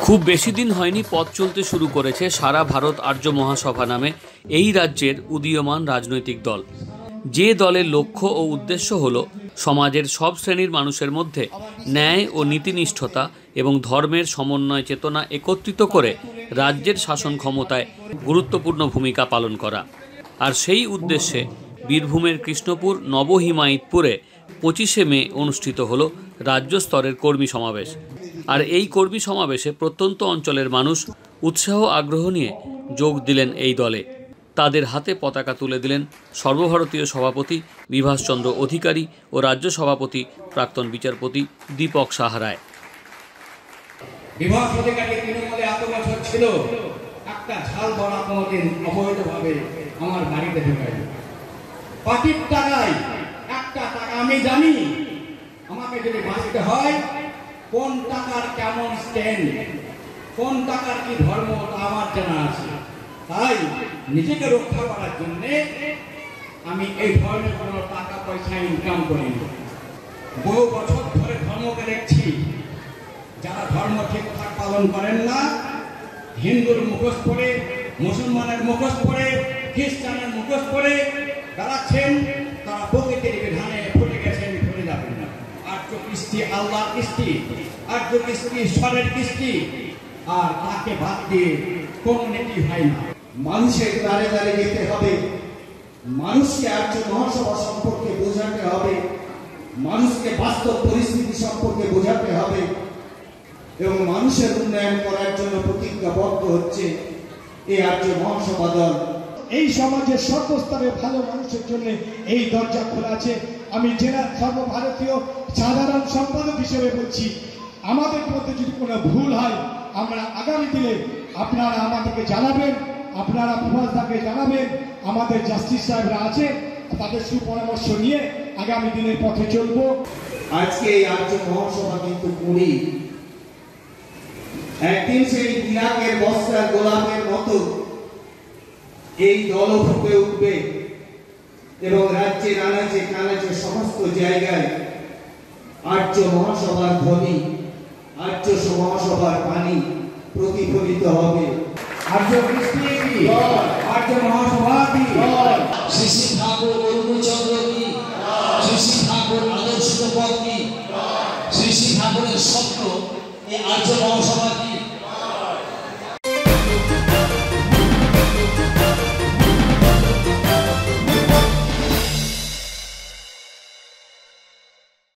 খুব বেশি দিন হয়নি পথ চলতে শুরু করেছে সারা ভারত আর্য মহাসভা নামে এই রাজ্যের উদীয়মান রাজনৈতিক দল। যে দলের লক্ষ্য ও উদ্দেশ্য হল সমাজের সব শ্রেণীর মানুষের মধ্যে ন্যায় ও নীতিনিষ্ঠতা এবং ধর্মের সমন্বয় চেতনা একত্রিত করে রাজ্যের শাসন ক্ষমতায় গুরুত্বপূর্ণ ভূমিকা পালন করা। আর সেই উদ্দেশ্যে বীরভূমের কৃষ্ণপুর নবহিমায়িতপুরে 25শে মে অনুষ্ঠিত হল রাজ্য স্তরের কর্মী সমাবেশ। আর এই কর্মী সমাবেশে প্রত্যন্ত অঞ্চলের মানুষ উৎসাহ আগ্রহ নিয়ে যোগ দিলেন এই দলে। তাদের হাতে পতাকা তুলে দিলেন সর্বভারতীয় সভাপতি বিভাসচন্দ্র অধিকারী ও রাজ্য সভাপতি প্রাক্তন বিচারপতি দীপক সাহা রায়। বিভাস অধিকারী তৃণমূলে এত বছর ছিল, একটা ঝাল বড়া কোনোদিন অবৈধভাবে আমার বাড়িতে ঢুকাই পার্টির টাকায় একটা টাকা আমি জানি। আমাকে যদি বাঁচতে হয় কোন টাকার কেমন স্ট্যান্ড, কোন টাকার কি ধর্ম তা আমার জানা আছে। তাই নিজেকে রক্ষা করার জন্য আমি এই ধরনের কোনো টাকা পয়সা ইনকাম করি। বহু বছর ধরে ধর্মকে দেখছি, যারা ধর্ম ঠিকঠাক পালন করেন না, হিন্দুর মুখোশ পরে, মুসলমানের মুখোশ পরে, খ্রিস্টানের মুখোশ পরে দাঁড়াচ্ছেন, তারা প্রকৃতির বিধানে ফুটে গেছেন, ফুটে যাবেন না। আর্য কৃষ্টি আল্লাহর কৃষ্টি, আর্য কৃষ্টি ঈশ্বরের কৃষ্টি, আর তাকে বাদ দিয়ে কোন নীতি হয় না। মানুষের দ্বারে দ্বারে যেতে হবে, মানুষকে আর্য মহাসভা সম্পর্কে বোঝাতে হবে, মানুষকে বাস্তব পরিস্থিতি সম্পর্কে বোঝাতে হবে এবং মানুষের উন্নয়ন করার জন্য প্রতিজ্ঞাবদ্ধ হচ্ছে এই আর্য মহাসভা দল। এই সমাজের সর্বস্তরে ভালো মানুষের জন্য এই দরজা খোলা আছে। আমি জেলার সর্বভারতীয় সাধারণ সম্পাদক হিসেবে বলছি, আমাদের মধ্যে যদি কোনো ভুল হয় আমরা আগামী দিনে আপনারা আমাদেরকে জানাবেন, আপনারা বিভাসদাকে জানাবেন। আমাদের জাস্টিস সাহেবরা আছে, তাদের সুপরামর্শ নিয়ে আগামী দিনের পথে চলবো। আজকে এই আর্য মহাসভা কিন্তু করি, একদিন সেই ইরাকের বস্ত্রা গোলাপের মতো এই দল ফুটে উঠবে এবং রাজ্যের আনাচে কানাচে সমস্ত জায়গায় আর্য মহাসভার ধ্বনি, আর্য মহাসভার বাণী প্রতিফলিত হবে। আর্য কৃষ্টি, আর্য মহাসভা, শ্রী শ্রী ঠাকুর